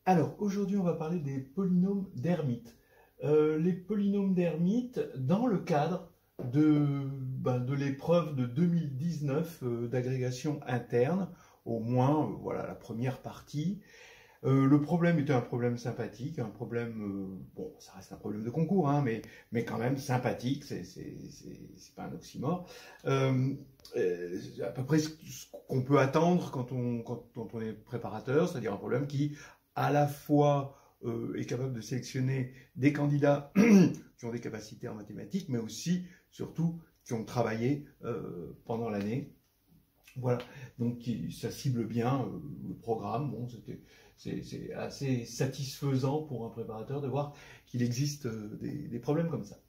Alors, aujourd'hui, on va parler des polynômes d'Hermite. Les polynômes d'Hermite dans le cadre de l'épreuve de 2019 d'agrégation interne, au moins, voilà, la première partie. Le problème était un problème sympathique, un problème, bon, ça reste un problème de concours, hein, mais quand même sympathique, c'est pas un oxymore. À peu près ce qu'on peut attendre quand on est préparateur, c'est-à-dire un problème qui, à la fois, est capable de sélectionner des candidats qui ont des capacités en mathématiques, mais aussi, surtout, qui ont travaillé pendant l'année. Voilà, donc ça cible bien le programme. Bon, c'est assez satisfaisant pour un préparateur de voir qu'il existe des problèmes comme ça.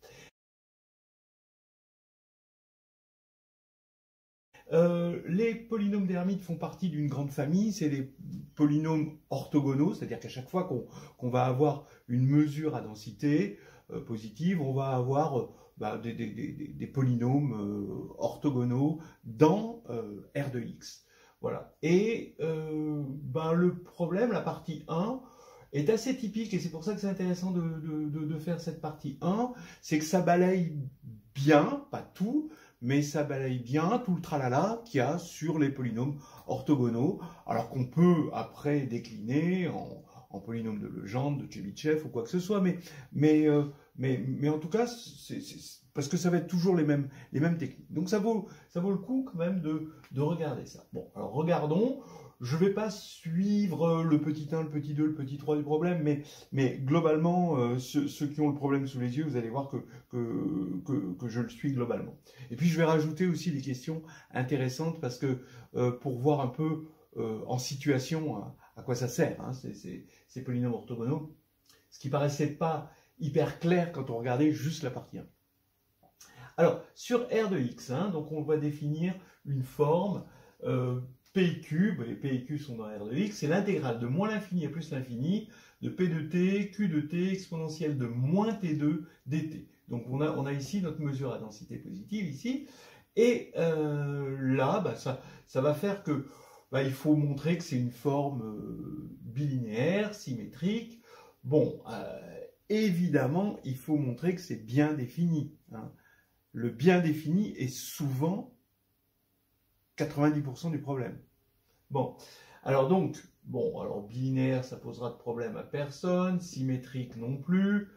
Les polynômes d'Hermite font partie d'une grande famille, c'est les polynômes orthogonaux, c'est-à-dire qu'à chaque fois qu'on va avoir une mesure à densité positive, on va avoir des polynômes orthogonaux dans R de X. Voilà. Et le problème, la partie 1, est assez typique, et c'est pour ça que c'est intéressant de faire cette partie 1, c'est que ça balaye bien, pas tout, mais ça balaye bien tout le tralala qu'il y a sur les polynômes orthogonaux, alors qu'on peut après décliner en polynôme de Legendre, de Chebyshev ou quoi que ce soit, mais en tout cas, parce que ça va être toujours les mêmes techniques. Donc ça vaut le coup quand même de regarder ça. Bon, alors regardons. Je ne vais pas suivre le petit 1, le petit 2, le petit 3 du problème, mais globalement, ceux qui ont le problème sous les yeux, vous allez voir que je le suis globalement. Et puis je vais rajouter aussi des questions intéressantes parce que pour voir un peu en situation à quoi ça sert, hein, ces polynômes orthogonaux, ce qui paraissait pas hyper clair quand on regardait juste la partie 1. Alors, sur R de X, hein, donc on va définir une forme P cube, les P et Q sont dans R de X, c'est l'intégrale de moins l'infini à plus l'infini de P de T, Q de T, exponentielle de moins T2 dt. Donc on a ici notre mesure à densité positive, ici, et là, ça va faire que il faut montrer que c'est une forme bilinéaire, symétrique. Bon, évidemment, il faut montrer que c'est bien défini. Hein. Le bien défini est souvent 90% du problème. Bon, alors donc, alors bilinéaire, ça posera de problème à personne, symétrique non plus.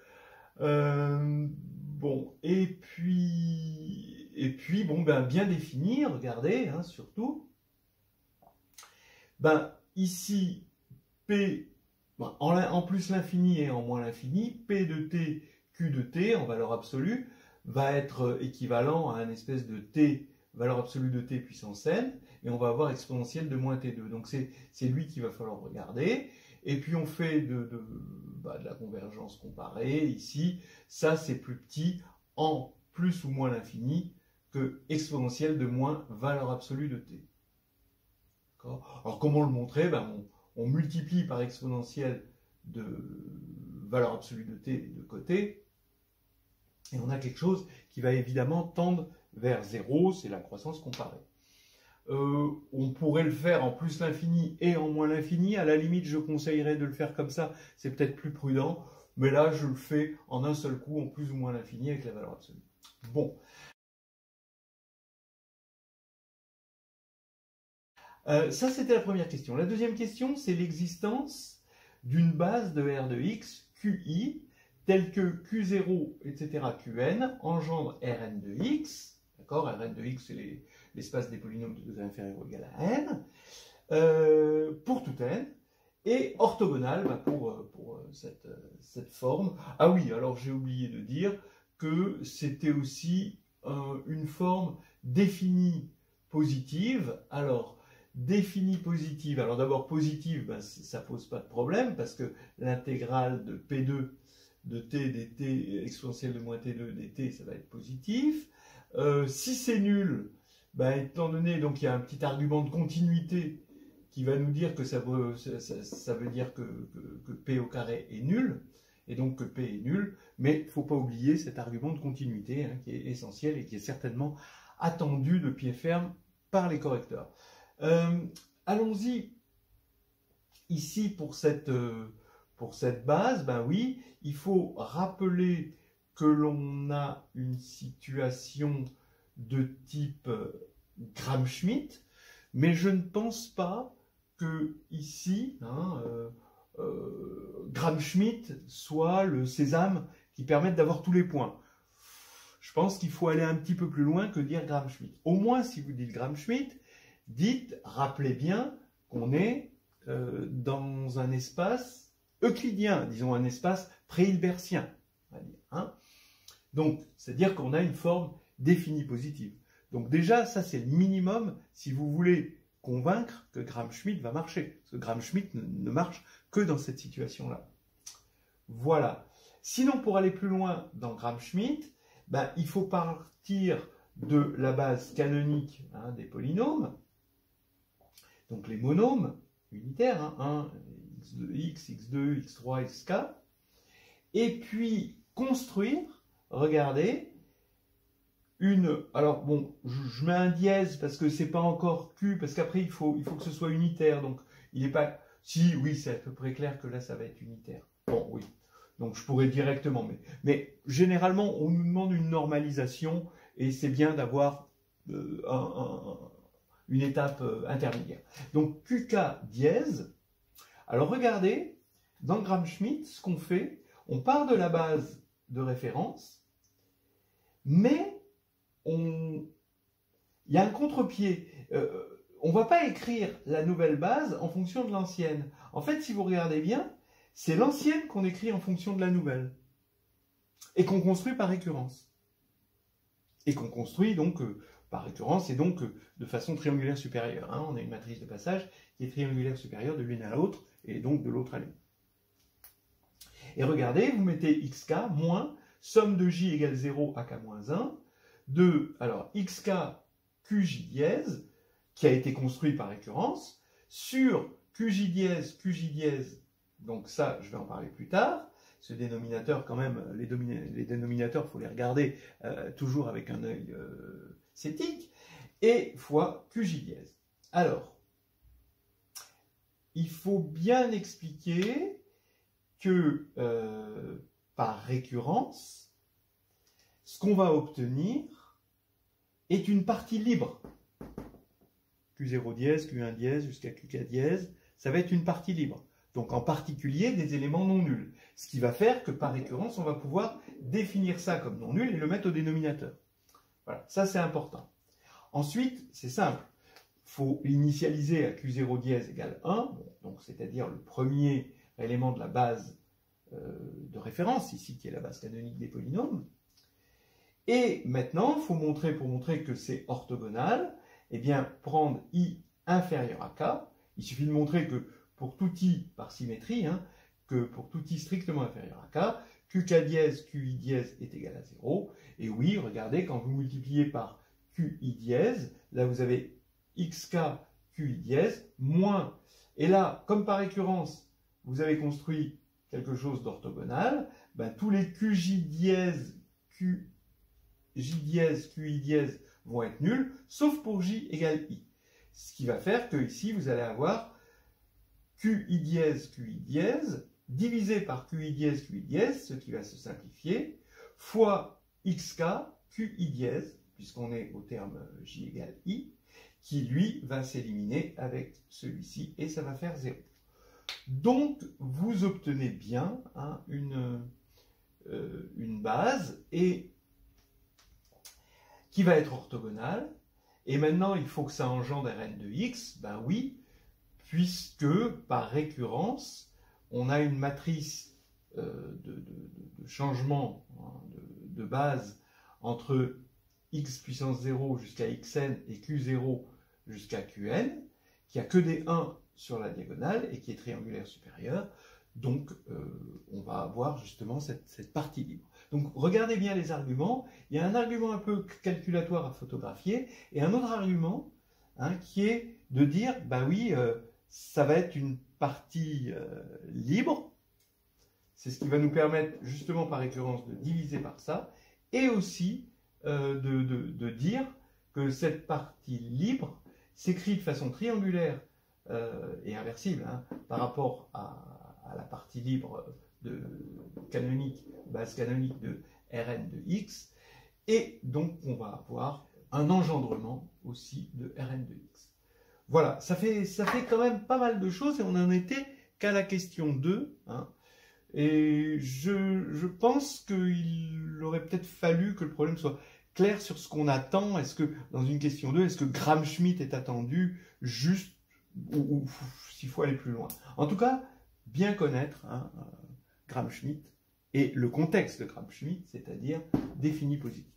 Et puis, bien défini, regardez, hein, surtout. Ici, P, en plus l'infini et en moins l'infini, P de T, Q de T, en valeur absolue, va être équivalent à une espèce de T, valeur absolue de T puissance n, et on va avoir exponentielle de moins T2. Donc c'est lui qu'il va falloir regarder. Et puis on fait de la convergence comparée, ici, ça c'est plus petit en plus ou moins l'infini que exponentielle de moins valeur absolue de T. Alors comment le montrer? On multiplie par exponentielle de valeur absolue de T de côté, et on a quelque chose qui va évidemment tendre vers 0, c'est la croissance comparée. On pourrait le faire en plus l'infini et en moins l'infini. À la limite, je conseillerais de le faire comme ça, c'est peut-être plus prudent. Mais là, je le fais en un seul coup, en plus ou moins l'infini avec la valeur absolue. Bon. Ça, c'était la première question. La deuxième question, c'est l'existence d'une base de R de X, QI, telle que Q0, etc., Qn, engendre Rn de X. D'accord, Rn de X, c'est l'espace des polynômes de 2 inférieur ou égal à n, pour tout n, et orthogonale pour cette forme. Ah oui, alors j'ai oublié de dire que c'était aussi une forme définie positive. Alors, définie positive, alors d'abord positive, ça pose pas de problème, parce que l'intégrale de P2 de T dt, exponentielle de moins T2 dt, ça va être positif. Si c'est nul, étant donné, donc il y a un petit argument de continuité qui va nous dire que ça veut dire que P au carré est nul, et donc que P est nul, mais il ne faut pas oublier cet argument de continuité, hein, qui est essentiel et qui est certainement attendu de pied ferme par les correcteurs. Allons-y ici pour cette pour cette base, ben oui, il faut rappeler que l'on a une situation de type Gram-Schmidt, mais je ne pense pas que ici, Gram-Schmidt soit le sésame qui permette d'avoir tous les points. Je pense qu'il faut aller un petit peu plus loin que dire Gram-Schmidt. Au moins, si vous dites Gram-Schmidt, rappelez bien qu'on est dans un espace euclidien, disons un espace pré-hilbertien, on va dire, hein. Donc, c'est-à-dire qu'on a une forme définie positive. Donc déjà, ça c'est le minimum si vous voulez convaincre que Gram-Schmidt va marcher. Parce que Gram-Schmidt ne marche que dans cette situation-là. Voilà. Sinon, pour aller plus loin dans Gram-Schmidt, ben, il faut partir de la base canonique, hein, des polynômes, donc les monômes unitaires, hein, 1, x, x2, x3, xk, et puis construire, regardez, alors bon, je mets un dièse parce que c'est pas encore Q, parce qu'après il faut que ce soit unitaire, donc il n'est pas, si, oui, c'est à peu près clair que là ça va être unitaire. Bon, oui, donc je pourrais directement, mais généralement on nous demande une normalisation, et c'est bien d'avoir une étape intermédiaire. Donc QK dièse, alors regardez, dans Gram-Schmidt, ce qu'on fait, on part de la base de référence, mais il y a un contre-pied. On ne va pas écrire la nouvelle base en fonction de l'ancienne. En fait, si vous regardez bien, c'est l'ancienne qu'on écrit en fonction de la nouvelle. Et qu'on construit par récurrence. Et qu'on construit donc par récurrence et donc de façon triangulaire supérieure. Hein. On a une matrice de passage qui est triangulaire supérieure de l'une à l'autre et donc de l'autre à l'une. Et regardez, vous mettez xk moins somme de j égale 0 à k-1 de, alors, xk qj dièse, qui a été construit par récurrence, sur qj dièse, donc ça, je vais en parler plus tard, ce dénominateur, quand même, les dénominateurs, il faut les regarder toujours avec un œil cétique, et fois qj dièse. Alors, il faut bien expliquer que par récurrence, ce qu'on va obtenir est une partie libre. Q0 dièse, Q1 dièse, jusqu'à QK dièse, ça va être une partie libre. Donc en particulier des éléments non nuls. Ce qui va faire que par récurrence, on va pouvoir définir ça comme non nul et le mettre au dénominateur. Voilà, ça c'est important. Ensuite, c'est simple. Il faut l'initialiser à Q0 dièse égale 1, donc c'est-à-dire le premier élément de la base de référence, ici qui est la base canonique des polynômes. Et maintenant, il faut montrer, pour montrer que c'est orthogonal, eh bien, prendre i inférieur à k. Il suffit de montrer que pour tout i par symétrie, hein, que pour tout i strictement inférieur à k, qk dièse, qi dièse est égal à 0. Et oui, regardez, quand vous multipliez par qi dièse, là vous avez xk qi dièse moins. Et là, comme par récurrence, vous avez construit quelque chose d'orthogonal, ben, tous les qj dièse, qj dièse, qi dièse vont être nuls, sauf pour j égale i. Ce qui va faire que ici, vous allez avoir qi dièse divisé par qi dièse, ce qui va se simplifier, fois xk qi dièse, puisqu'on est au terme j égale i, qui lui va s'éliminer avec celui-ci, et ça va faire 0. Donc, vous obtenez bien hein, une base et qui va être orthogonale. Et maintenant, il faut que ça engendre Rn de x. Ben oui, puisque par récurrence, on a une matrice de changement hein, de base entre x puissance 0 jusqu'à xn et q0 jusqu'à qn, qui a que des 1 sur la diagonale et qui est triangulaire supérieure. Donc, on va avoir justement cette partie libre. Donc, regardez bien les arguments. Il y a un argument un peu calculatoire à photographier et un autre argument hein, qui est de dire, bah oui, ça va être une partie libre. C'est ce qui va nous permettre justement par récurrence de diviser par ça et aussi de dire que cette partie libre s'écrit de façon triangulaire et inversible hein, par rapport à à la partie libre canonique, base canonique de Rn de x, et donc on va avoir un engendrement aussi de Rn de x. Voilà, ça fait quand même pas mal de choses, et on n'en était qu'à la question 2, hein. Et je pense qu'il aurait peut-être fallu que le problème soit clair sur ce qu'on attend. Est-ce que, dans une question 2, est-ce que Gram-Schmidt est attendu juste, ou s'il faut aller plus loin? En tout cas, bien connaître, hein, Gram-Schmidt et le contexte de Gram-Schmidt, c'est-à-dire défini positif.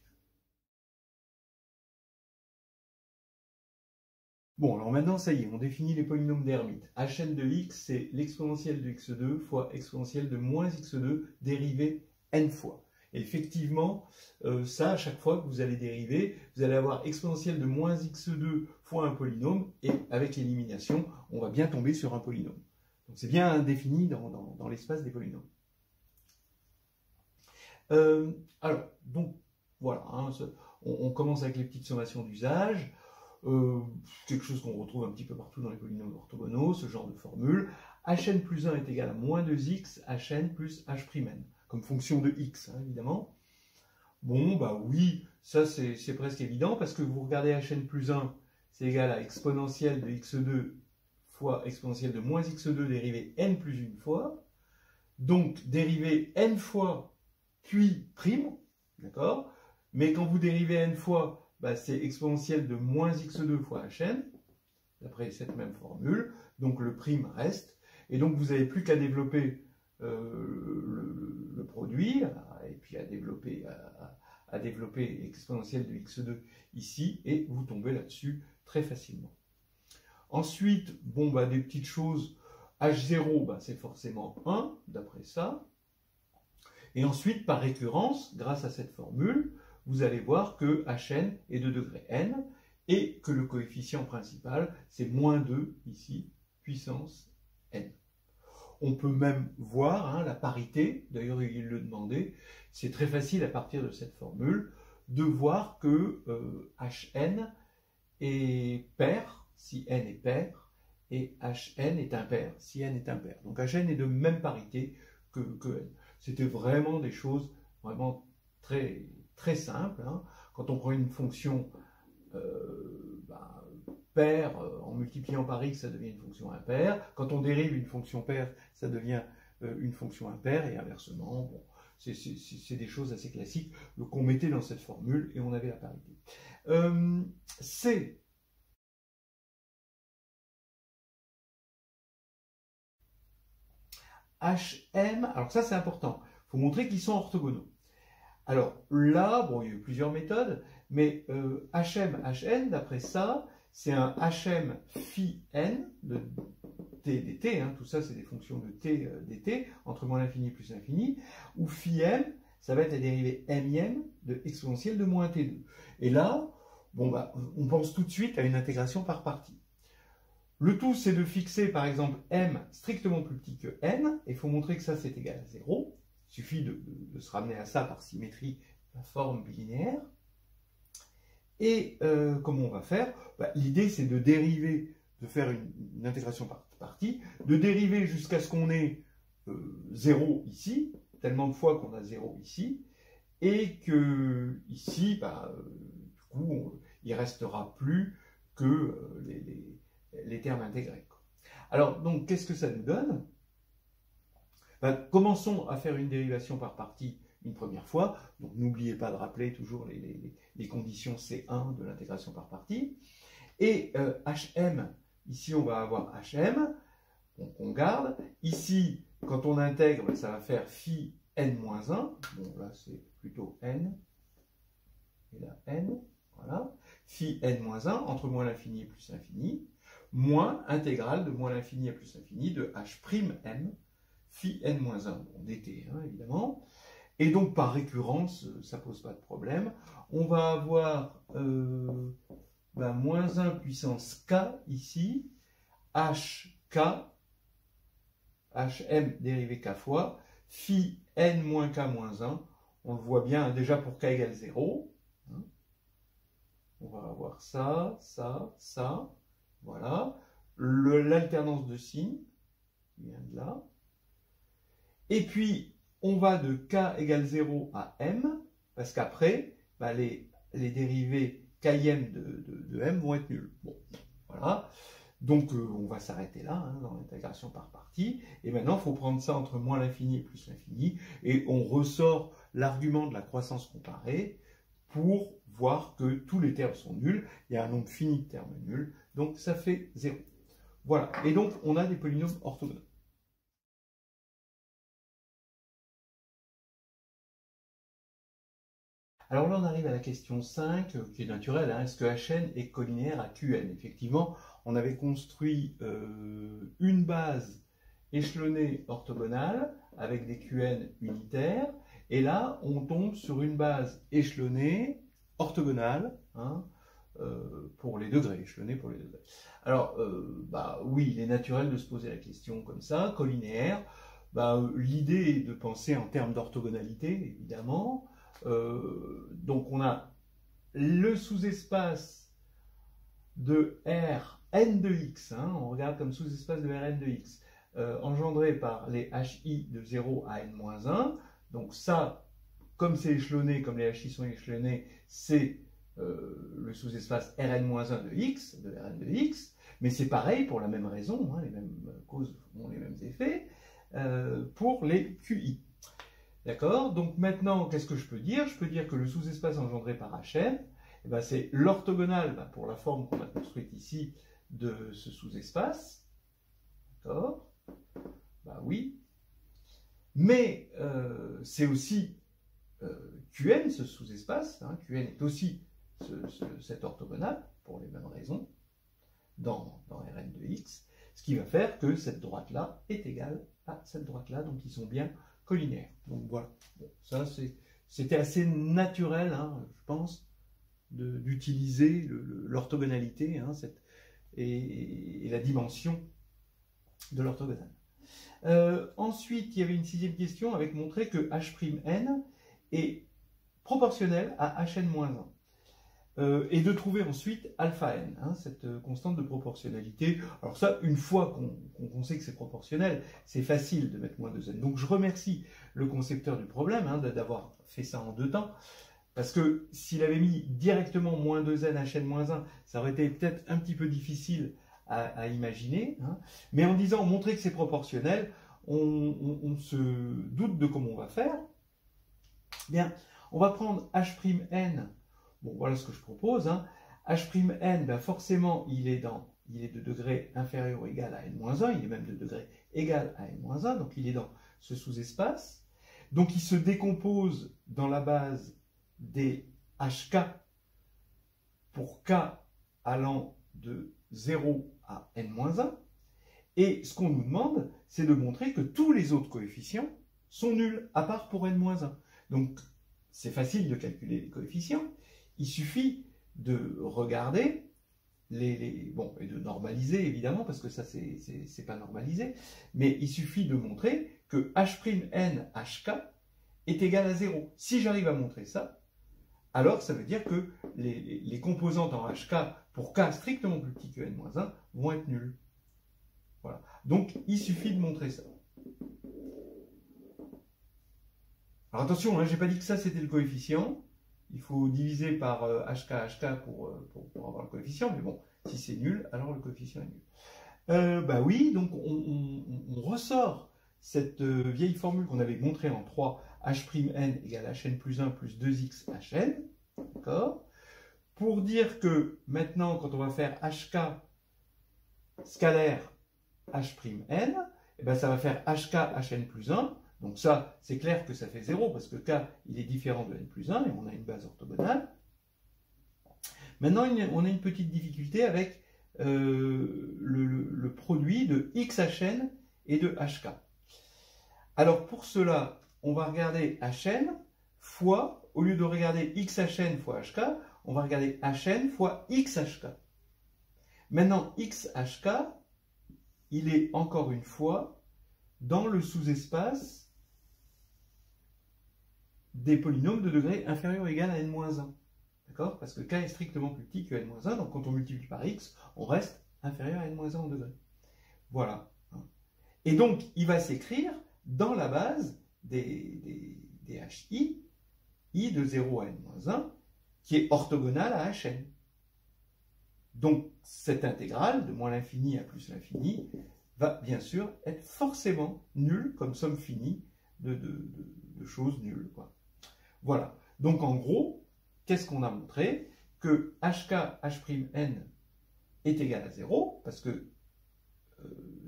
Bon, alors maintenant, ça y est, on définit les polynômes d'Hermite. Hn de x, c'est l'exponentielle de x2 fois exponentielle de moins x2 dérivé n fois. Et effectivement, ça, à chaque fois que vous allez dériver, vous allez avoir exponentielle de moins x2 fois un polynôme, et avec l'élimination, on va bien tomber sur un polynôme. Donc c'est bien défini dans l'espace des polynômes. Alors, donc, voilà, hein, on commence avec les petites sommations d'usage. Quelque chose qu'on retrouve un petit peu partout dans les polynômes orthogonaux, ce genre de formule. Hn plus 1 est égal à moins 2x, Hn plus H'N, comme fonction de x, hein, évidemment. Bon, bah oui, ça c'est presque évident, parce que vous regardez Hn plus 1, c'est égal à exponentielle de x2 fois exponentielle de moins x2 dérivé n plus une fois. Donc, dérivé n fois, puis prime, d'accord? Mais quand vous dérivez n fois, bah, c'est exponentielle de moins x2 fois Hn, d'après cette même formule, donc le prime reste, et donc vous n'avez plus qu'à développer le produit, et puis à développer exponentielle de x2 ici, et vous tombez là-dessus très facilement. Ensuite, bon, bah, des petites choses, h0, bah, c'est forcément 1, d'après ça, et ensuite, par récurrence, grâce à cette formule, vous allez voir que Hn est de degré n, et que le coefficient principal, c'est moins 2, ici, puissance n. On peut même voir, hein, la parité, d'ailleurs il le demandait, c'est très facile à partir de cette formule, de voir que Hn est pair, si n est pair, et Hn est impair, si n est impair. Donc Hn est de même parité que n. C'était vraiment des choses vraiment très simple, hein. Quand on prend une fonction paire, en multipliant par x, ça devient une fonction impaire. Quand on dérive une fonction paire, ça devient une fonction impaire, et inversement. Bon, c'est des choses assez classiques qu'on mettait dans cette formule, et on avait la parité. C'est Hm, alors ça c'est important, il faut montrer qu'ils sont orthogonaux. Alors là, bon, il y a eu plusieurs méthodes, mais Hm, Hn, d'après ça, c'est un Hm phi n de t dt, hein, tout ça c'est des fonctions de t dt, entre moins l'infini plus l'infini, où phi m, ça va être la dérivée m de exponentielle de moins t2. Et là, bon, bah, on pense tout de suite à une intégration par partie. Le tout, c'est de fixer, par exemple, m strictement plus petit que n, et il faut montrer que ça c'est égal à 0. Il suffit de se ramener à ça par symétrie de la forme bilinéaire. Et comment on va faire? Bah, l'idée, c'est de dériver, de faire une intégration par partie, de dériver jusqu'à ce qu'on ait 0 ici, tellement de fois qu'on a 0 ici, et que ici, bah, du coup, il ne restera plus que les termes intégrés. Alors, donc, qu'est-ce que ça nous donne? Ben, commençons à faire une dérivation par partie une première fois. Donc, n'oubliez pas de rappeler toujours les conditions C1 de l'intégration par partie. Et Hm, ici, on va avoir Hm, donc on garde. Ici, quand on intègre, ça va faire phi n-1. Bon, là, c'est plutôt n. Et là, n. Voilà. Phi n-1, entre moins l'infini et plus l'infini, moins intégrale de moins l'infini à plus l'infini de H'm, phi n-1, bon, dt, hein, évidemment. Et donc, par récurrence, ça ne pose pas de problème. On va avoir moins 1 puissance k ici, hk, hm dérivé k fois, phi n moins k moins 1. On le voit bien, déjà pour k égale 0. Hein. On va avoir ça, ça, ça. Voilà. L'alternance de signes vient de là. Et puis, on va de k égale 0 à m, parce qu'après, bah, les dérivés km de m vont être nuls. Bon, voilà. Donc, on va s'arrêter là, hein, dans l'intégration par partie. Et maintenant, il faut prendre ça entre moins l'infini et plus l'infini. Et on ressort l'argument de la croissance comparée pour voir que tous les termes sont nuls. Il y a un nombre fini de termes nuls. Donc, ça fait 0. Voilà. Et donc, on a des polynômes orthogonaux. Alors là, on arrive à la question 5, qui est naturelle. Hein. Est-ce que Hn est collinéaire à Qn? Effectivement, on avait construit une base échelonnée orthogonale avec des Qn unitaires. Et là, on tombe sur une base échelonnée orthogonale, hein, pour les degrés, échelonnée pour les degrés. Alors, bah, oui, il est naturel de se poser la question comme ça, collinéaire. Bah, l'idée est de penser en termes d'orthogonalité, évidemment. Donc on a le sous-espace de Rn de x, hein, on regarde comme sous-espace de Rn de x, engendré par les hi de 0 à n-1. Donc ça, comme c'est échelonné, comme les hi sont échelonnés, c'est le sous-espace Rn-1 de x, de Rn de x, mais c'est pareil pour la même raison, hein, les mêmes causes ont les mêmes effets, pour les qi. D'accord? Donc maintenant, qu'est-ce que je peux dire? Je peux dire que le sous-espace engendré par Hn, eh ben, c'est l'orthogonale pour la forme qu'on a construite ici de ce sous-espace. D'accord? Bah oui. Mais c'est aussi Qn, ce sous-espace. Hein, Qn est aussi cette orthogonale, pour les mêmes raisons, dans Rn de x, ce qui va faire que cette droite-là est égale à cette droite-là, donc ils sont bien collinéaire. Donc voilà, bon, ça c'était assez naturel, hein, je pense, d'utiliser l'orthogonalité, hein, et la dimension de l'orthogonale. Ensuite, il y avait une sixième question avec montrer que H'N est proportionnel à Hn-1. Et de trouver ensuite alpha n, hein, cette constante de proportionnalité. Alors ça, une fois qu'on sait que c'est proportionnel, c'est facile de mettre moins 2n. Donc je remercie le concepteur du problème, hein, d'avoir fait ça en 2 temps, parce que s'il avait mis directement moins 2n Hn-1, ça aurait été peut-être un petit peu difficile à imaginer, hein. Mais en disant montrer que c'est proportionnel, on se doute de comment on va faire. Bien, on va prendre H'N. Bon, voilà ce que je propose. Hein. H'N, ben forcément, il est de degré inférieur ou égal à n-1, il est même de degré égal à n-1, donc il est dans ce sous-espace. Donc il se décompose dans la base des hk pour k allant de 0 à n-1. Et ce qu'on nous demande, c'est de montrer que tous les autres coefficients sont nuls, à part pour n-1. Donc c'est facile de calculer les coefficients. Il suffit de regarder bon, et de normaliser évidemment, parce que ça c'est pas normalisé, mais il suffit de montrer que H'N Hk est égal à 0. Si j'arrive à montrer ça, alors ça veut dire que les composantes en Hk pour k strictement plus petit que n-1 vont être nulles. Voilà. Donc il suffit de montrer ça. Alors attention, hein, j'ai pas dit que ça c'était le coefficient. Il faut diviser par HK pour avoir le coefficient, mais bon, si c'est nul, alors le coefficient est nul. Bah oui, donc on ressort cette vieille formule qu'on avait montrée en 3, H'N égale Hn plus 1 plus 2x Hn, d'accord? Pour dire que maintenant, quand on va faire HK scalaire H'N, eh ben ça va faire HK Hn plus 1. Donc ça, c'est clair que ça fait 0, parce que k, il est différent de n plus 1, et on a une base orthogonale. Maintenant, on a une petite difficulté avec le produit de xHn et de hk. Alors pour cela, on va regarder Hn fois, au lieu de regarder xHn fois hk, on va regarder Hn fois xHk. Maintenant, xHk, il est encore une fois dans le sous-espace des polynômes de degré inférieur ou égal à n-1. D'accord? Parce que k est strictement plus petit que n-1, donc quand on multiplie par x, on reste inférieur à n-1 en degré. Voilà. Et donc, il va s'écrire dans la base des HI, I de 0 à n-1, qui est orthogonale à Hn. Donc, cette intégrale de moins l'infini à plus l'infini va bien sûr être forcément nulle comme somme finie de choses nulles, quoi. Voilà. Donc, en gros, qu'est-ce qu'on a montré? Que HK, H'N est égal à 0, parce que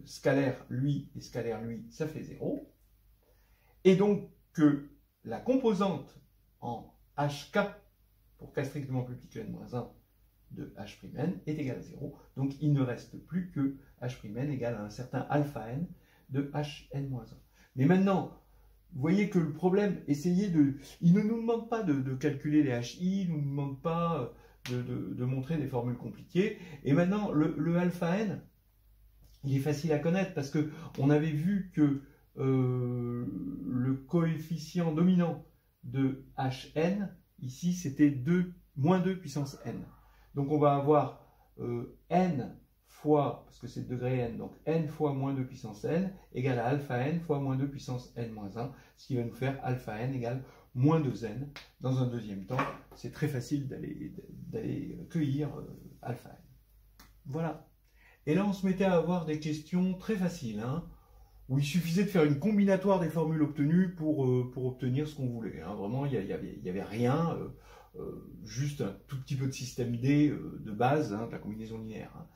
scalaire lui et scalaire lui, ça fait 0. Et donc, que la composante en HK, pour k strictement plus petit que n-1, de H'N est égal à 0. Donc, il ne reste plus que H'N égale à un certain alpha n de Hn-1. Mais maintenant, vous voyez que le problème, il ne nous demande pas de calculer les HI, il ne nous demande pas de montrer des formules compliquées. Et maintenant, le alpha n, il est facile à connaître parce qu'on avait vu que le coefficient dominant de Hn, ici, c'était moins 2 puissance n. Donc on va avoir n fois, parce que c'est le degré n, donc n fois moins 2 puissance n égale à alpha n fois moins 2 puissance n-1, ce qui va nous faire alpha n égale moins 2n. Dans un deuxième temps, c'est très facile d'aller cueillir alpha n. Voilà. Et là, on se mettait à avoir des questions très faciles, hein, où il suffisait de faire une combinatoire des formules obtenues pour obtenir ce qu'on voulait. Hein. Vraiment, il n'y avait rien, juste un tout petit peu de système D de base, hein, de la combinaison linéaire. Hein.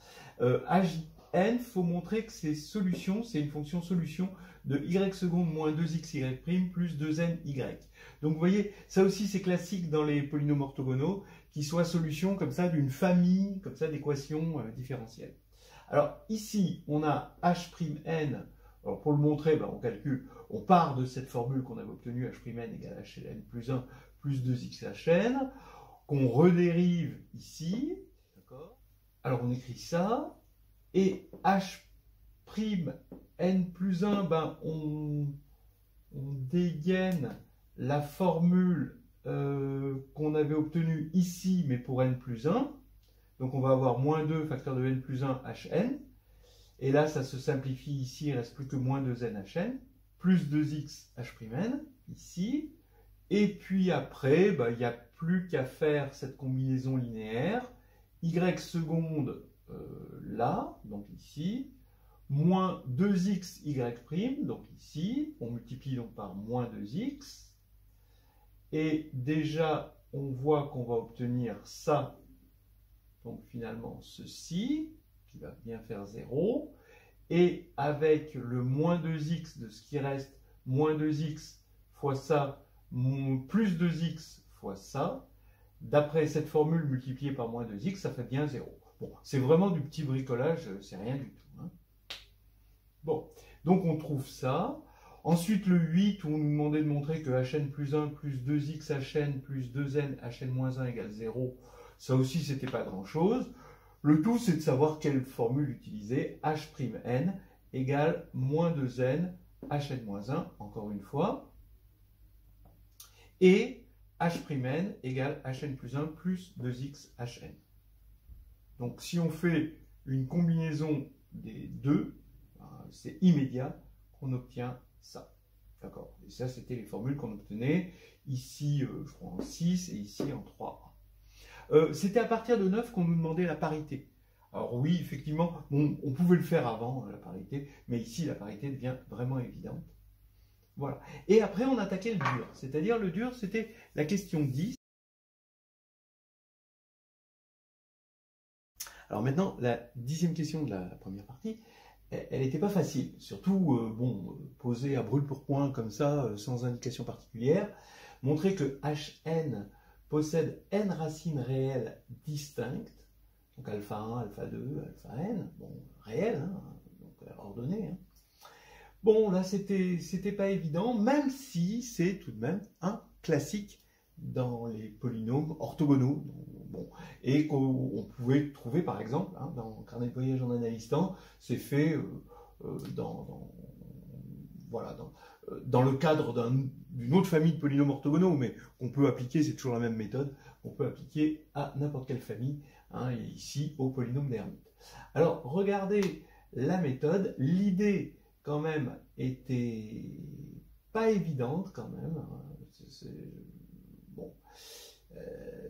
Hn, il faut montrer que c'est solution, c'est une fonction solution de y seconde moins 2xy' plus 2ny. Donc vous voyez, ça aussi c'est classique dans les polynômes orthogonaux, qui soient solutions comme ça d'une famille, comme ça d'équations différentielles. Alors ici, on a H'N. Alors pour le montrer, ben, on part de cette formule qu'on avait obtenue, H'N égale Hn plus 1 plus 2xHn, qu'on redérive ici. Alors on écrit ça, et H'N plus 1, ben, on dégaine la formule qu'on avait obtenue ici, mais pour n plus 1. Donc on va avoir moins 2 facteur de n plus 1 Hn. Et là, ça se simplifie ici, il ne reste plus que moins 2n Hn, plus 2x H'N, ici. Et puis après, bah, il n'y a plus qu'à faire cette combinaison linéaire. Y seconde, là, donc ici, moins 2xy', donc ici. On multiplie donc par moins 2x. Et déjà, on voit qu'on va obtenir ça, donc finalement ceci, qui va bien faire 0, et avec le moins 2x de ce qui reste, moins 2x fois ça, plus 2x fois ça, d'après cette formule multipliée par moins 2x, ça fait bien 0. Bon, c'est vraiment du petit bricolage, c'est rien du tout. Hein. Bon, donc on trouve ça. Ensuite, le 8, où on nous demandait de montrer que Hn plus 1 plus 2x Hn plus 2n Hn-1 égale 0, ça aussi, c'était pas grand-chose. Le tout, c'est de savoir quelle formule utiliser. H'N égale moins 2n Hn-1, encore une fois. Et H'N égale Hn plus 1 plus 2x Hn. Donc, si on fait une combinaison des deux, c'est immédiat qu'on obtient ça. D'accord. Et ça, c'était les formules qu'on obtenait ici, je crois, en 6 et ici en 3. C'était à partir de 9 qu'on nous demandait la parité. Alors oui, effectivement, on pouvait le faire avant, la parité, mais ici, la parité devient vraiment évidente. Voilà. Et après, on attaquait le dur. C'est-à-dire, le dur, c'était la question 10. Alors maintenant, la 10e question de la première partie, elle n'était pas facile. Surtout, posée à brûle-pourpoint comme ça, sans indication particulière. Montrer que Hn possède n racines réelles distinctes, donc alpha 1, alpha 2, alpha n, bon, réelles, hein, donc ordonnées. Hein. Bon, là, c'était pas évident, même si c'est tout de même un classique dans les polynômes orthogonaux, bon, et qu'on pouvait trouver, par exemple, hein, dans Carnet de voyage en analysant, c'est fait dans le cadre d'une autre famille de polynômes orthogonaux, mais qu'on peut appliquer, c'est toujours la même méthode, qu'on peut appliquer à n'importe quelle famille, hein, et ici au polynôme d'Hermite. Alors, regardez la méthode. L'idée, quand même était pas évidente quand même. Hein. Bon.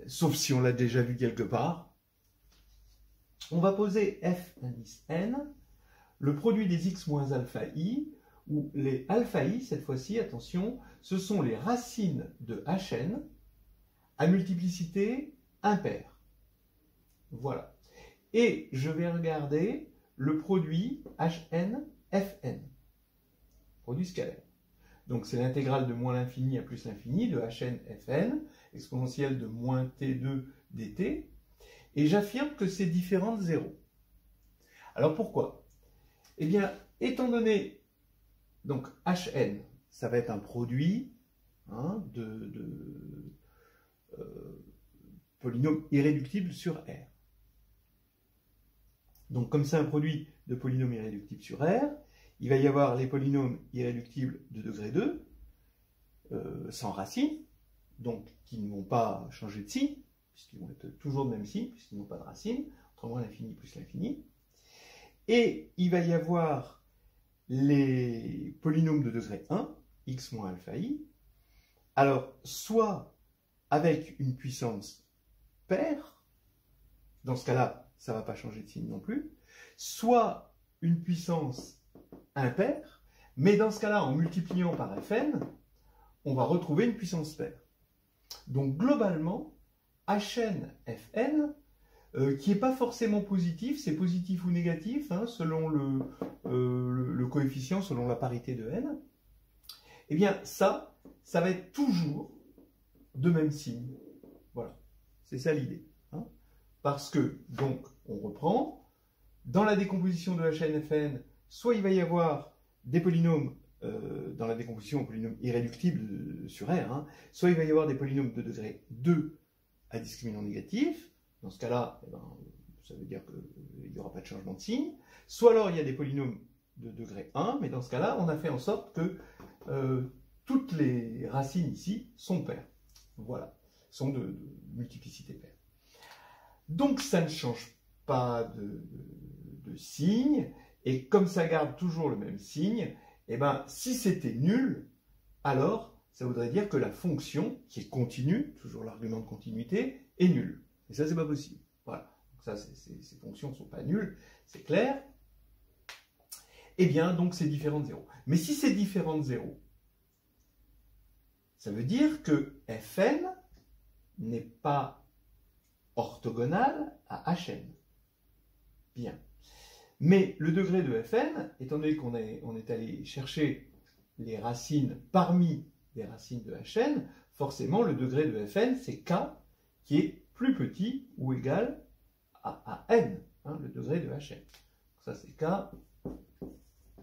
Sauf si on l'a déjà vu quelque part. On va poser f indice n, le produit des x moins alpha i, où les alpha i, cette fois-ci, attention, ce sont les racines de hn à multiplicité impaire. Voilà. Et je vais regarder le produit hn fn, produit scalaire. Donc c'est l'intégrale de moins l'infini à plus l'infini de hn fn, exponentielle de moins t2 dt, et j'affirme que c'est différent de 0. Alors pourquoi? Eh bien, étant donné, donc hn, ça va être un produit hein, de polynôme irréductible sur R. Donc comme c'est un produit de polynômes irréductibles sur R, il va y avoir les polynômes irréductibles de degré 2, sans racine, donc qui ne vont pas changer de signe, puisqu'ils vont être toujours de même signe, puisqu'ils n'ont pas de racine, entre moins l'infini plus l'infini. Et il va y avoir les polynômes de degré 1, x moins alpha i, alors soit avec une puissance paire, dans ce cas-là, ça ne va pas changer de signe non plus, soit une puissance impaire, mais dans ce cas-là, en multipliant par fn, on va retrouver une puissance paire. Donc globalement, hn fn, qui n'est pas forcément positif, c'est positif ou négatif, hein, selon le coefficient, selon la parité de n, eh bien ça va être toujours de même signe. Voilà, c'est ça l'idée. Hein. Parce que, donc, on reprend, dans la décomposition de hn fn, soit il va y avoir des polynômes, dans la décomposition en polynômes irréductibles sur R, hein, soit il va y avoir des polynômes de degré 2 à discriminant négatif, dans ce cas-là, eh ben, ça veut dire qu'il n'y aura pas de changement de signe, soit alors il y a des polynômes de degré 1, mais dans ce cas-là, on a fait en sorte que toutes les racines ici sont paires. Voilà, sont de multiplicité paire. Donc ça ne change pas de signe, et comme ça garde toujours le même signe, eh ben, si c'était nul, alors ça voudrait dire que la fonction, qui est continue, toujours l'argument de continuité, est nulle. Et ça, c'est pas possible. Voilà. Donc ça, ces fonctions ne sont pas nulles, c'est clair. Eh bien, donc c'est différent de 0. Mais si c'est différent de 0, ça veut dire que fn n'est pas orthogonal à hn. Bien. Mais le degré de fn, étant donné qu'on est allé chercher les racines parmi les racines de hn, forcément le degré de fn, c'est k qui est plus petit ou égal à n, hein, le degré de hn. Ça c'est k,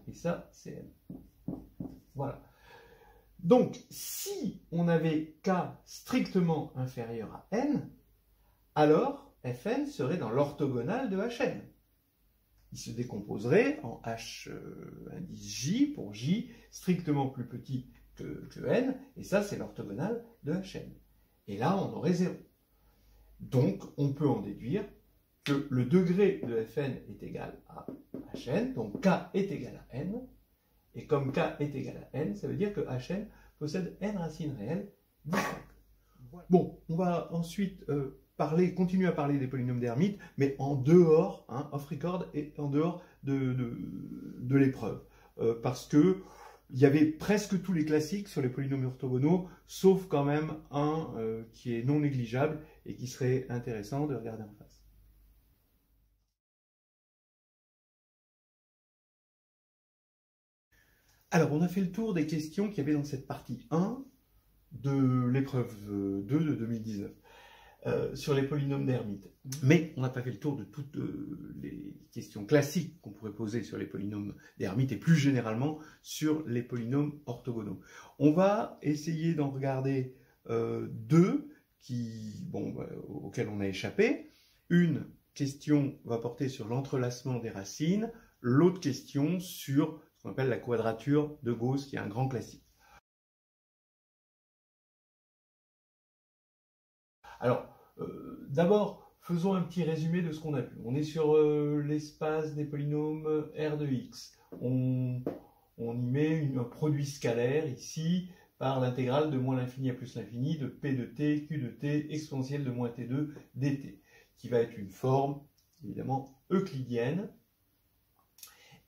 et ça c'est n. Voilà. Donc, si on avait k strictement inférieur à n, alors fn serait dans l'orthogonale de hn. Il se décomposerait en h indice j pour j strictement plus petit que n, et ça c'est l'orthogonale de hn. Et là on aurait 0. Donc on peut en déduire que le degré de fn est égal à hn, donc k est égal à n, et comme k est égal à n, ça veut dire que hn possède n racines réelles distinctes. Bon, on va ensuite continuer à parler des polynômes d'Hermite, mais en dehors, hein, off record, et en dehors de l'épreuve. Parce que il y avait presque tous les classiques sur les polynômes orthogonaux, sauf quand même un qui est non négligeable et qui serait intéressant de regarder en face. Alors, on a fait le tour des questions qu'il y avait dans cette partie 1 de l'épreuve 2 de 2019. Sur les polynômes d'Hermite. Mais on n'a pas fait le tour de toutes les questions classiques qu'on pourrait poser sur les polynômes d'Hermite et plus généralement sur les polynômes orthogonaux. On va essayer d'en regarder deux auxquelles on a échappé. Une question va porter sur l'entrelacement des racines, l'autre question sur ce qu'on appelle la quadrature de Gauss, qui est un grand classique. Alors, d'abord, faisons un petit résumé de ce qu'on a vu. On est sur l'espace des polynômes R de x. On on y met un produit scalaire ici par l'intégrale de moins l'infini à plus l'infini de P de t, Q de t, exponentielle de moins t2 dt, qui va être une forme, évidemment, euclidienne.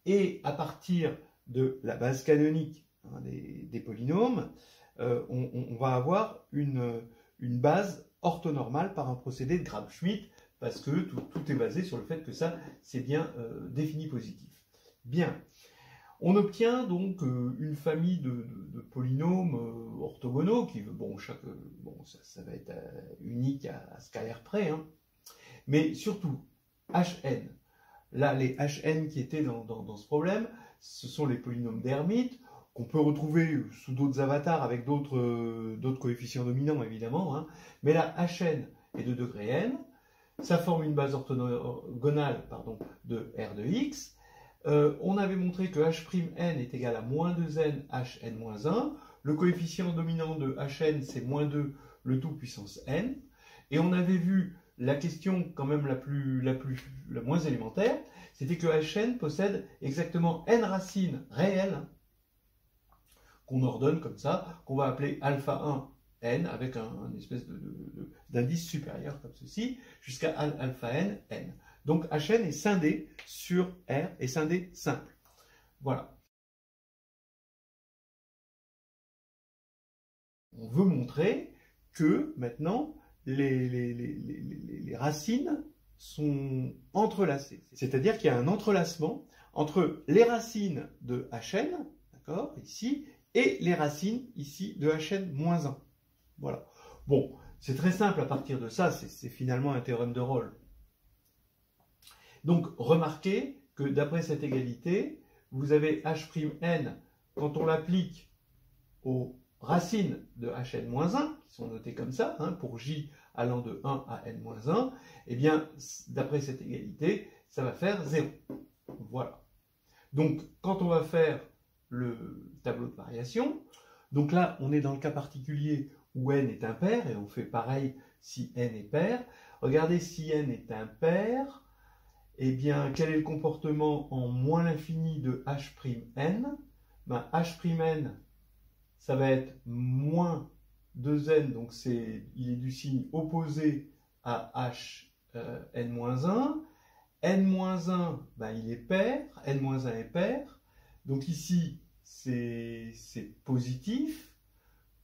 Et à partir de la base canonique des polynômes, on va avoir une base orthonormale par un procédé de Gram-Schmidt, parce que tout est basé sur le fait que ça, c'est bien défini positif. Bien. On obtient donc une famille de polynômes orthogonaux qui, ça va être unique à scalaire près, hein. Mais surtout, Hn. Là, les Hn qui étaient dans ce problème, ce sont les polynômes d'Hermite, qu'on peut retrouver sous d'autres avatars avec d'autres coefficients dominants, évidemment, hein. Mais là, Hn est de degré n, ça forme une base orthogonale de R de x. On avait montré que H'N est égal à moins 2n Hn-1. Le coefficient dominant de Hn, c'est moins 2, le tout puissance n. Et on avait vu la question quand même la moins élémentaire, c'était que Hn possède exactement n racines réelles, qu'on ordonne comme ça, qu'on va appeler alpha 1 n, avec un espèce d'indice supérieur comme ceci, jusqu'à alpha n n. Donc Hn est scindé sur R et scindé simple. Voilà. On veut montrer que maintenant les racines sont entrelacées. C'est-à-dire qu'il y a un entrelacement entre les racines de Hn, d'accord, ici, et les racines ici de Hn-1. Voilà. Bon, c'est très simple à partir de ça, c'est finalement un théorème de Rolle. Donc, remarquez que d'après cette égalité, vous avez H'N, quand on l'applique aux racines de Hn-1, qui sont notées comme ça, hein, pour J allant de 1 à n-1, eh bien, d'après cette égalité, ça va faire 0. Voilà. Donc, quand on va faire le tableau de variation, donc là, on est dans le cas particulier où n est impair, et on fait pareil si n est pair. Regardez, si n est impair, eh bien, quel est le comportement en moins l'infini de H'N? Ben, H'N, ça va être moins 2n, donc il est du signe opposé à Hn-1. N-1, ben, il est pair, N-1 est pair. Donc ici, c'est positif.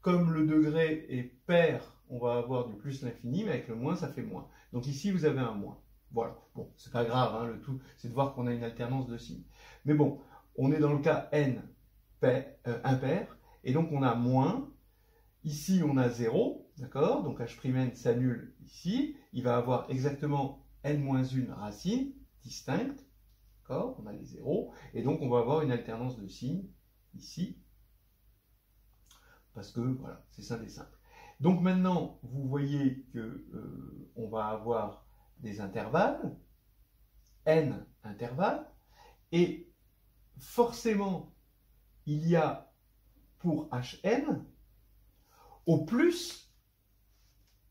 Comme le degré est pair, on va avoir du plus l'infini, mais avec le moins, ça fait moins. Donc ici, vous avez un moins. Voilà. Bon, c'est pas grave, hein, le tout, c'est de voir qu'on a une alternance de signes. Mais bon, on est dans le cas n impair, et donc on a moins. Ici, on a 0, d'accord? Donc H'N s'annule ici. Il va avoir exactement n-1 racine distincte, d'accord? On a les 0, et donc on va avoir une alternance de signes ici, parce que, voilà, c'est scindé simple. Donc maintenant, vous voyez que on va avoir des intervalles, n intervalles, et forcément, il y a pour Hn au plus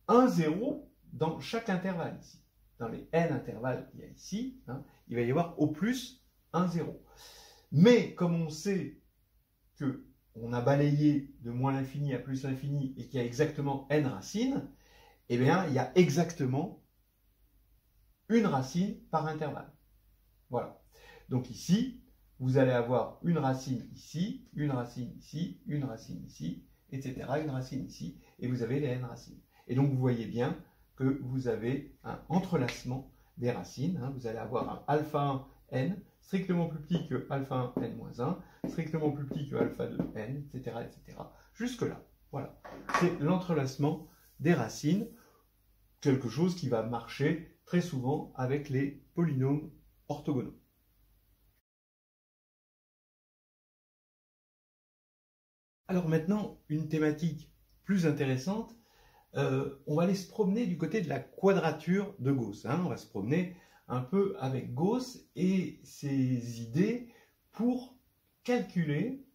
un 0 dans chaque intervalle ici. Dans les n intervalles qu'il y a ici, hein, il va y avoir au plus un 0. Mais comme on sait que on a balayé de moins l'infini à plus l'infini et qu'il y a exactement n racines, eh bien, il y a exactement une racine par intervalle. Voilà. Donc ici, vous allez avoir une racine ici, une racine ici, une racine ici, etc. Une racine ici, et vous avez les n racines. Et donc vous voyez bien que vous avez un entrelacement des racines. Hein. Vous allez avoir un alpha 1 n strictement plus petit que alpha 1 n-1, strictement plus petit que alpha 2 n, etc. etc. Jusque là. Voilà. C'est l'entrelacement des racines, quelque chose qui va marcher très souvent avec les polynômes orthogonaux. Alors maintenant, une thématique plus intéressante, on va aller se promener du côté de la quadrature de Gauss. Hein. On va se promener un peu avec Gauss et ses idées pour calculer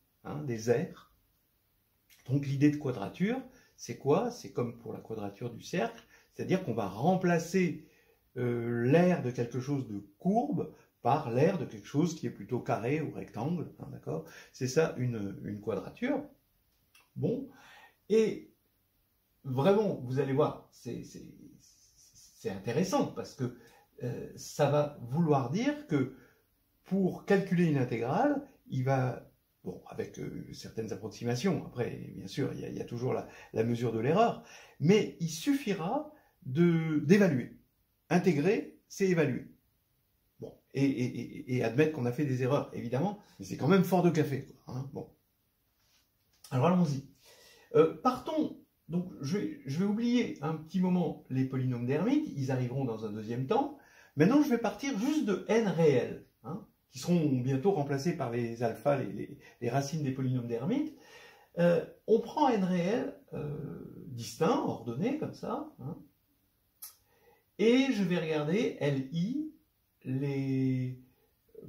des aires. Donc l'idée de quadrature, c'est quoi? C'est comme pour la quadrature du cercle, c'est-à-dire qu'on va remplacer l'aire de quelque chose de courbe par l'aire de quelque chose qui est plutôt carré ou rectangle, hein, d'accord? C'est ça une quadrature. Bon, et vraiment, vous allez voir, c'est intéressant parce que ça va vouloir dire que pour calculer une intégrale, il va, bon, avec certaines approximations, après, bien sûr, il y a toujours la mesure de l'erreur, mais il suffira d'évaluer. Intégrer, c'est évaluer. Bon, et admettre qu'on a fait des erreurs, évidemment, mais c'est quand même fort de café, quoi, hein, bon. Alors allons-y. Partons, donc je vais oublier un petit moment les polynômes d'Hermite, ils arriveront dans un deuxième temps. Maintenant, je vais partir juste de n réels, hein, qui seront bientôt remplacés par les alphas, les racines des polynômes d'Hermite. On prend n réels distincts, ordonnés, comme ça, hein, et je vais regarder Li, les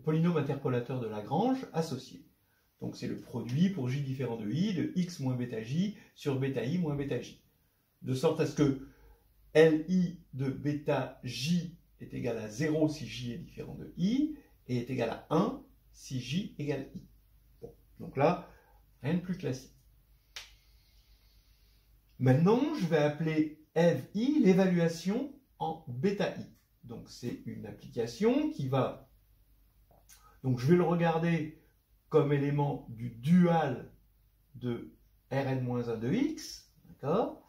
polynômes interpolateurs de Lagrange associés. Donc c'est le produit pour j différent de i de x moins bêta j sur bêta i moins bêta j. De sorte à ce que Li de bêta j est égal à 0 si j est différent de i, et est égal à 1 si j égale i. Bon, donc là, rien de plus classique. Maintenant, je vais appeler Fi l'évaluation en bêta i. Donc c'est une application qui va... Donc je vais le regarder comme élément du dual de Rn-1 de x, d'accord?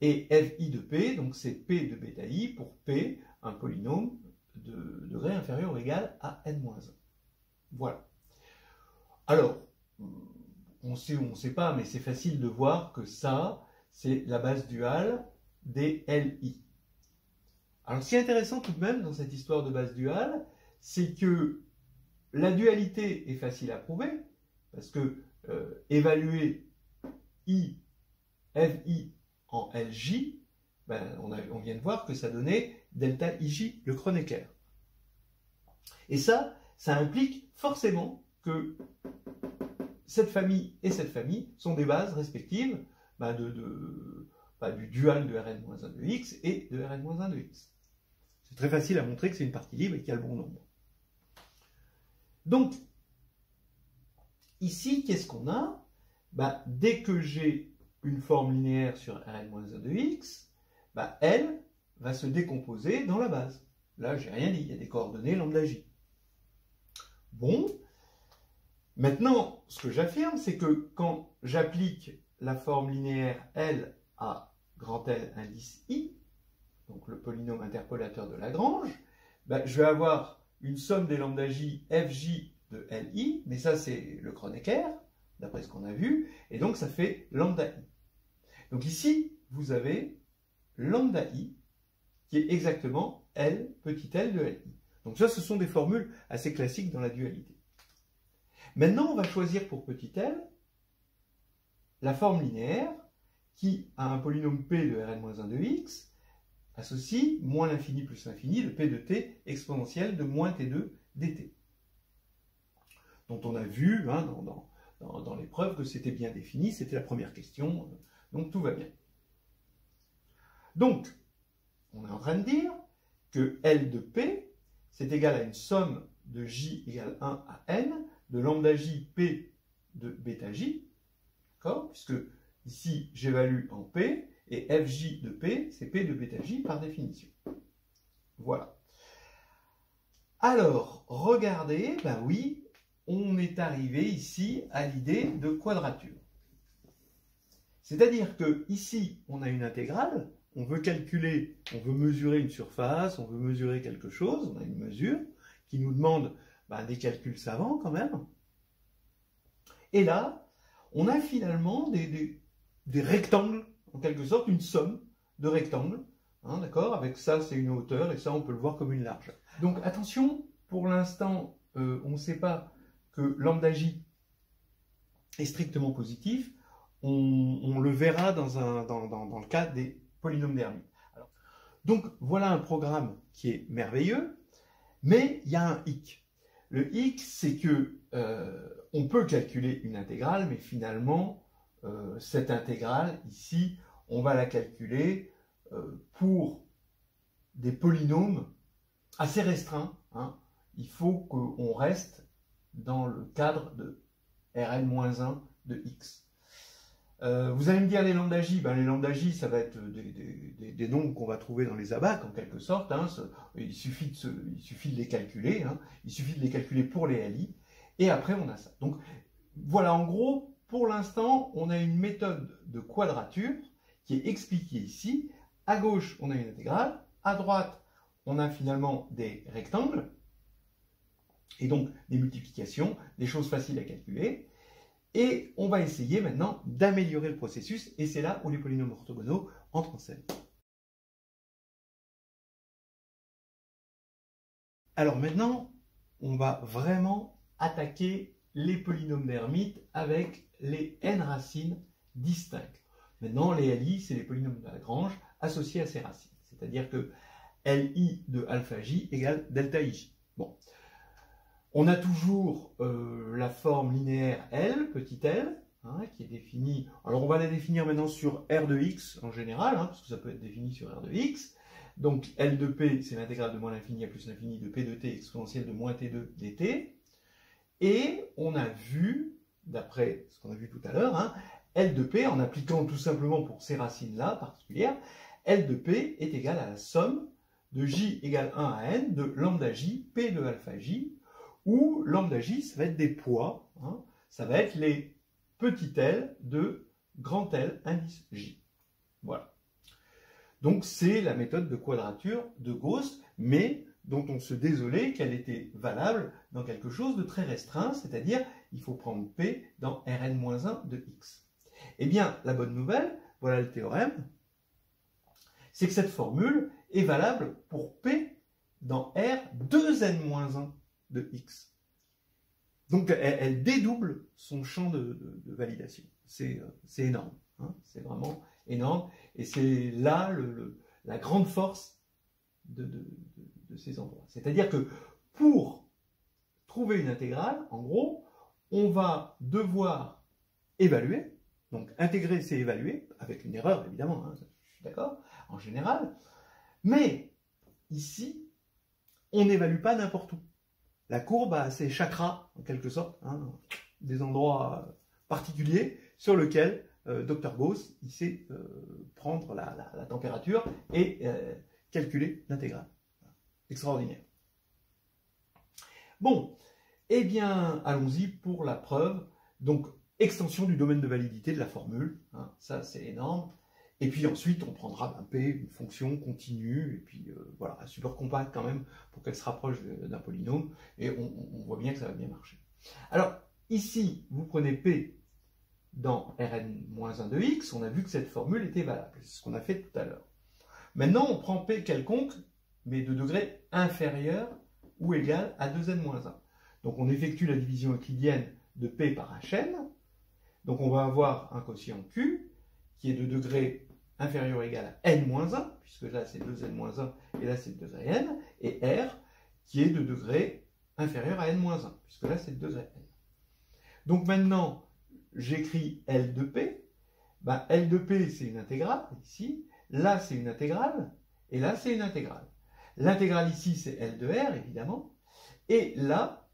Et Fi de P, donc c'est P de bêta i pour P, un polynôme de degré inférieur ou égal à n-1. Voilà. Alors, on sait ou on ne sait pas, mais c'est facile de voir que ça, c'est la base duale des Li. Alors, ce qui est intéressant tout de même dans cette histoire de base duale, c'est que la dualité est facile à prouver, parce que évaluer I, Fi en Lj, ben, on vient de voir que ça donnait delta Ij, le Kronecker. Et ça implique forcément que cette famille et cette famille sont des bases respectives ben, du dual de Rn-1 de x et de Rn-1 de x. C'est très facile à montrer que c'est une partie libre et qu'il y a le bon nombre. Donc, ici, qu'est-ce qu'on a? Ben, dès que j'ai une forme linéaire sur Rn-1 de x, ben, elle va se décomposer dans la base. Là, j'ai rien dit, il y a des coordonnées lambda j. Bon, maintenant, ce que j'affirme, c'est que quand j'applique la forme linéaire L à grand L indice I, donc le polynôme interpolateur de Lagrange, ben, je vais avoir une somme des lambda j fj de Li, mais ça c'est le Kronecker, d'après ce qu'on a vu, et donc ça fait lambda i. Donc ici, vous avez lambda i, qui est exactement L, petit l de Li. Donc ça, ce sont des formules assez classiques dans la dualité. Maintenant, on va choisir pour petit l la forme linéaire qui a un polynôme p de Rn-1 de x, associe moins l'infini plus l'infini de p de t exponentielle de moins t2 dt. Dont on a vu hein, dans l'épreuve que c'était bien défini, c'était la première question, donc tout va bien. Donc, on est en train de dire que L de P, c'est égal à une somme de J égale 1 à N, de lambda J P de bêta J, d'accord? Puisque ici, j'évalue en P, et Fj de P, c'est P de bêta J par définition. Voilà. Alors, regardez, ben oui, on est arrivé ici à l'idée de quadrature. C'est-à-dire que ici, on a une intégrale, on veut calculer, on veut mesurer une surface, on veut mesurer quelque chose, on a une mesure qui nous demande ben, des calculs savants quand même. Et là, on a finalement des rectangles, en quelque sorte, une somme de rectangles, hein, d'accord? Avec ça, c'est une hauteur, et ça, on peut le voir comme une largeur. Donc, attention, pour l'instant, on ne sait pas que lambda j est strictement positif. On le verra dans le cas des polynômes d'Hermite. Donc, voilà un programme qui est merveilleux, mais il y a un hic. Le hic, c'est que on peut calculer une intégrale, mais finalement, cette intégrale, ici, on va la calculer pour des polynômes assez restreints, hein, il faut qu'on reste dans le cadre de Rn-1 de x. Vous allez me dire les lambda j, ben les lambda j ça va être des nombres qu'on va trouver dans les abacs en quelque sorte, hein. Il suffit de les calculer, hein. Il suffit de les calculer pour les LI, et après on a ça. Donc voilà, en gros, pour l'instant, on a une méthode de quadrature qui est expliquée ici. À gauche, on a une intégrale, à droite, on a finalement des rectangles, et donc des multiplications, des choses faciles à calculer. Et on va essayer maintenant d'améliorer le processus, et c'est là où les polynômes orthogonaux entrent en scène. Alors maintenant, on va vraiment attaquer les polynômes d'Hermite avec les n racines distinctes. Maintenant, les LI, c'est les polynômes de Lagrange associés à ces racines. C'est-à-dire que LI de alpha j égale delta ij. Bon. On a toujours la forme linéaire L, petit l, hein, qui est définie. Alors on va la définir maintenant sur R de x en général, hein, parce que ça peut être défini sur R de x. Donc L de P, c'est l'intégrale de moins l'infini à plus l'infini de P de T exponentielle de moins T2 dt. Et on a vu, d'après ce qu'on a vu tout à l'heure, hein, L de P, en appliquant tout simplement pour ces racines-là particulières, L de P est égal à la somme de j égale 1 à n de lambda j, P de alpha j, où lambda j, ça va être des poids, hein, ça va être les petits l de grand L indice j. Voilà. Donc c'est la méthode de quadrature de Gauss, mais dont on se désolait qu'elle était valable dans quelque chose de très restreint, c'est-à-dire il faut prendre P dans Rn-1 de x. Eh bien, la bonne nouvelle, voilà le théorème, c'est que cette formule est valable pour P dans R2n-1 de x. Donc elle dédouble son champ de validation. C'est énorme, hein, c'est vraiment énorme, et c'est là la grande force de ces endroits. C'est-à-dire que pour trouver une intégrale, en gros, on va devoir évaluer, donc intégrer c'est évaluer, avec une erreur évidemment, hein, je suis d'accord, en général, mais ici, on n'évalue pas n'importe où. La courbe a ses chakras, en quelque sorte, hein, des endroits particuliers sur lesquels Dr Gauss il sait prendre la température et calculer l'intégrale. Extraordinaire. Bon, eh bien, allons-y pour la preuve. Donc, extension du domaine de validité de la formule, hein, ça c'est énorme. Et puis ensuite, on prendra un P, une fonction continue, et puis voilà, super compacte quand même, pour qu'elle se rapproche d'un polynôme, et on voit bien que ça va bien marcher. Alors, ici, vous prenez P dans Rn-1 de x, on a vu que cette formule était valable, c'est ce qu'on a fait tout à l'heure. Maintenant, on prend P quelconque, mais de degré inférieur ou égal à 2n-1. Donc on effectue la division euclidienne de P par Hn, donc on va avoir un quotient Q, qui est de degré inférieur ou égal à n-1, puisque là c'est 2n-1 et là c'est degré n, et R qui est de degré inférieur à n-1, puisque là c'est degré n. Donc maintenant, j'écris L de P. Ben, L de P c'est une intégrale, ici, là c'est une intégrale, et là c'est une intégrale. L'intégrale ici c'est L de R, évidemment, et là,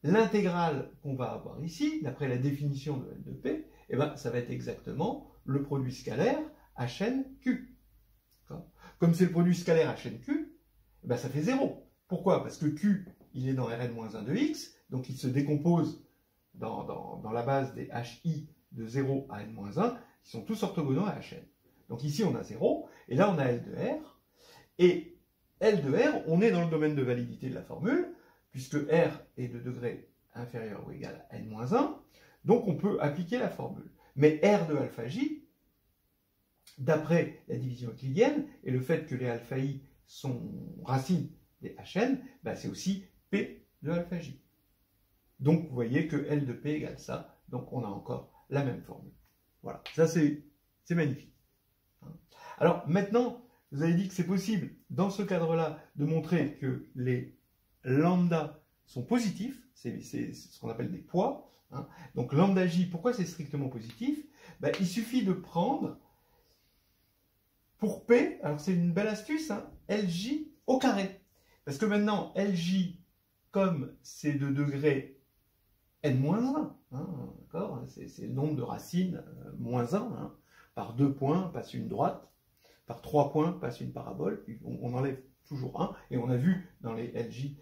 l'intégrale qu'on va avoir ici, d'après la définition de L de P, eh ben, ça va être exactement le produit scalaire HNQ. Comme c'est le produit scalaire HNQ, eh ben ça fait 0. Pourquoi? Parce que Q, il est dans Rn-1 de x, donc il se décompose dans la base des HI de 0 à n-1, qui sont tous orthogonaux à Hn. Donc ici on a 0, et là on a L de R, et L de R, on est dans le domaine de validité de la formule, puisque R est de degré inférieur ou égal à n-1, donc on peut appliquer la formule. Mais R de alpha j, d'après la division euclidienne, et le fait que les alpha i sont racines des Hn, ben c'est aussi P de alpha j. Donc vous voyez que L de P égale ça, donc on a encore la même formule. Voilà, ça c'est magnifique. Alors maintenant, vous avez dit que c'est possible, dans ce cadre-là, de montrer que les lambda sont positifs, c'est ce qu'on appelle des poids. Hein. Donc lambda j, pourquoi c'est strictement positif? Ben, il suffit de prendre, pour P, alors c'est une belle astuce, hein, Lj au carré. Parce que maintenant, Lj comme c'est de degré n-1, d'accord, c'est le nombre de racines moins 1, hein, par 2 points passe une droite, par 3 points passe une parabole, puis on enlève toujours 1, et on a vu dans les LJ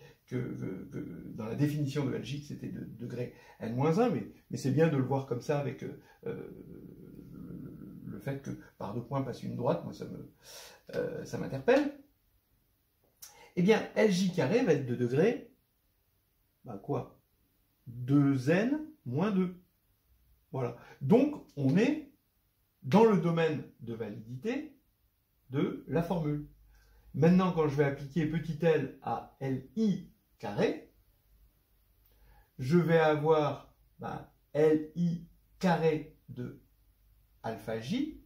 dans la définition de LJ que c'était de degré n-1, mais c'est bien de le voir comme ça avec le fait que par 2 points passe une droite, moi ça m'interpelle. Eh bien, LJ carré va être de degré, quoi, 2n moins 2. Voilà. Donc, on est dans le domaine de validité de la formule. Maintenant, quand je vais appliquer petit l à li carré, je vais avoir li carré de alpha j,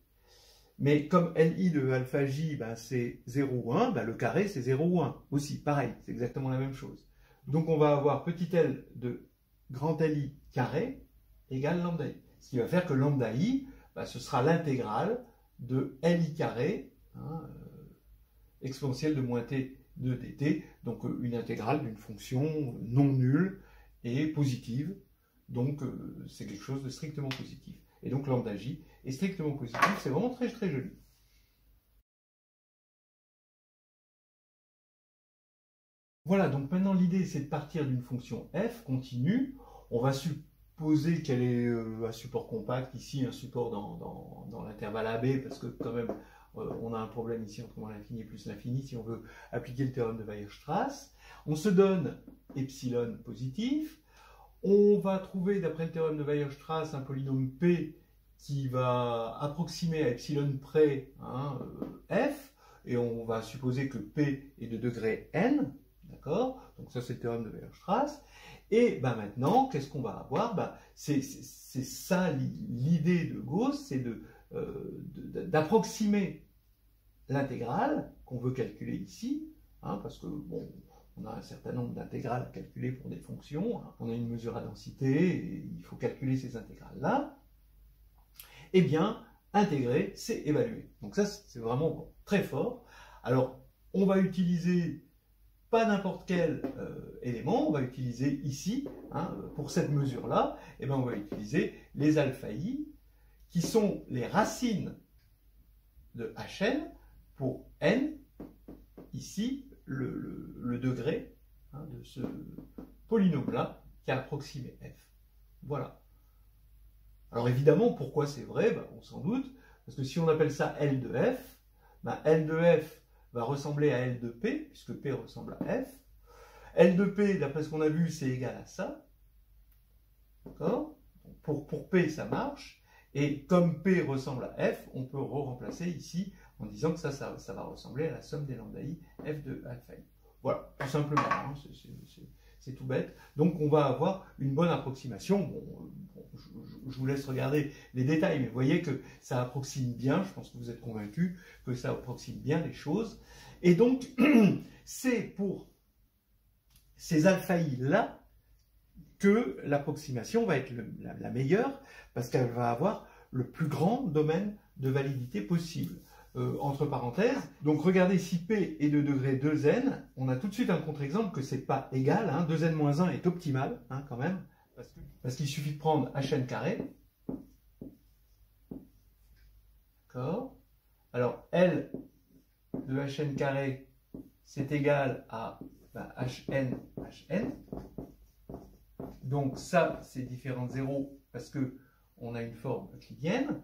mais comme li de alpha j, c'est 0 ou 1, le carré c'est 0 ou 1 aussi, pareil, c'est exactement la même chose. Donc on va avoir petit l de grand li carré égale lambda i. Ce qui va faire que lambda i, ce sera l'intégrale de li carré, exponentielle de moins t de dt, donc une intégrale d'une fonction non nulle et positive, donc c'est quelque chose de strictement positif. Et donc lambda j est strictement positif, c'est vraiment très très joli. Voilà, donc maintenant l'idée c'est de partir d'une fonction f continue. On va supposer qu'elle est un support compact, ici un support dans l'intervalle AB, parce que quand même on a un problème ici entre moins l'infini et plus l'infini si on veut appliquer le théorème de Weierstrass. On se donne epsilon positif. On va trouver d'après le théorème de Weierstrass un polynôme P qui va approximer à epsilon près f, et on va supposer que P est de degré n, d'accord? Donc ça c'est le théorème de Weierstrass. Et maintenant, qu'est-ce qu'on va avoir? C'est ça l'idée de Gauss, c'est d'approximer l'intégrale qu'on veut calculer ici, parce que bon, on a un certain nombre d'intégrales à calculer pour des fonctions, on a une mesure à densité, et il faut calculer ces intégrales-là. Eh bien, intégrer, c'est évaluer. Donc ça, c'est vraiment très fort. Alors, on va utiliser pas n'importe quel élément, on va utiliser ici, pour cette mesure-là, on va utiliser les alpha i, qui sont les racines de Hn pour n, ici, le degré de ce polynôme-là qui a approximé f. Voilà. Alors évidemment, pourquoi c'est vrai? On s'en doute, parce que si on appelle ça L de f, L de f va ressembler à L de P, puisque P ressemble à F. L de P, d'après ce qu'on a vu, c'est égal à ça. D'accord? Pour P, ça marche. Et comme P ressemble à F, on peut remplacer ici en disant que ça va ressembler à la somme des lambda i F de alpha i. Voilà, tout simplement, c'est tout bête. Donc on va avoir une bonne approximation. Je vous laisse regarder les détails, mais vous voyez que ça approxime bien, je pense que vous êtes convaincus que ça approxime bien les choses. Et donc, c'est pour ces alpha i-là que l'approximation va être la meilleure, parce qu'elle va avoir le plus grand domaine de validité possible. Entre parenthèses, donc regardez, si P est de degré 2n, on a tout de suite un contre-exemple que c'est pas égal, 2n-1 est optimal quand même, parce qu'il suffit de prendre Hn carré. D'accord. Alors L de Hn carré, c'est égal à Hn. Donc ça, c'est différent de 0 parce que on a une forme euclidienne.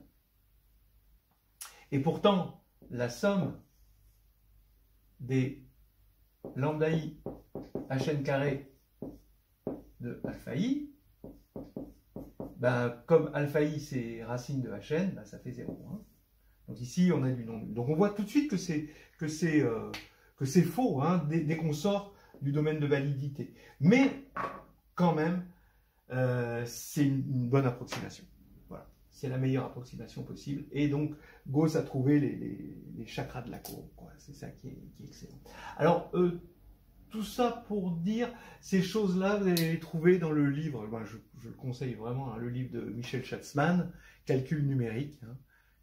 Et pourtant, la somme des lambda i Hn carré de alpha i, comme alpha i c'est racine de Hn, ça fait 0. Donc ici on a du non nul. Donc on voit tout de suite que c'est faux dès qu'on sort du domaine de validité. Mais quand même, c'est une bonne approximation. Voilà, c'est la meilleure approximation possible. Et donc Gauss a trouvé les chakras de la courbe. C'est ça qui est excellent. Alors tout ça pour dire, ces choses-là, vous allez les trouver dans le livre, je le conseille vraiment, le livre de Michel Schatzman, Calcul numérique.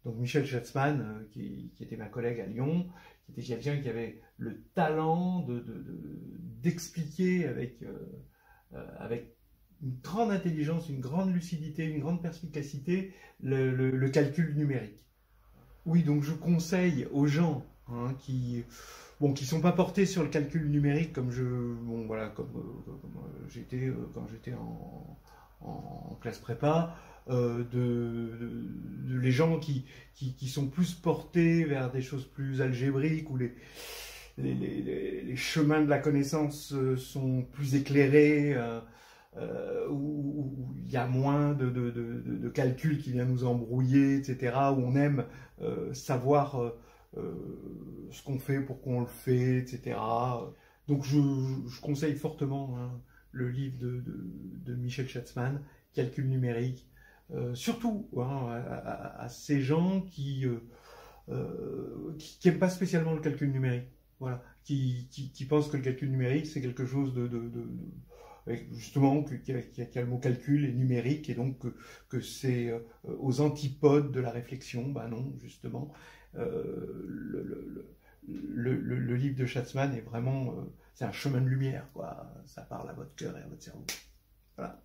Donc Michel Schatzman, qui était ma collègue à Lyon, qui était quelqu'un qui avait le talent d'expliquer avec une grande intelligence, une grande lucidité, une grande perspicacité le calcul numérique. Oui, donc je conseille aux gens qui sont pas portés sur le calcul numérique comme j'étais quand j'étais en classe prépa, les gens qui sont plus portés vers des choses plus algébriques, où les chemins de la connaissance sont plus éclairés, où il y a moins de calculs qui viennent nous embrouiller, etc., où on aime savoir ce qu'on fait, pourquoi on le fait, etc. Donc je conseille fortement le livre de Michel Schatzman, Calcul numérique, surtout à ces gens qui n'aiment pas spécialement le calcul numérique, voilà, qui pensent que le calcul numérique c'est quelque chose justement qu'il y a le mot calcul et numérique, et donc que c'est aux antipodes de la réflexion. Ben non, justement, le livre de Schatzman est vraiment, c'est un chemin de lumière, quoi. Ça parle à votre cœur et à votre cerveau. Voilà.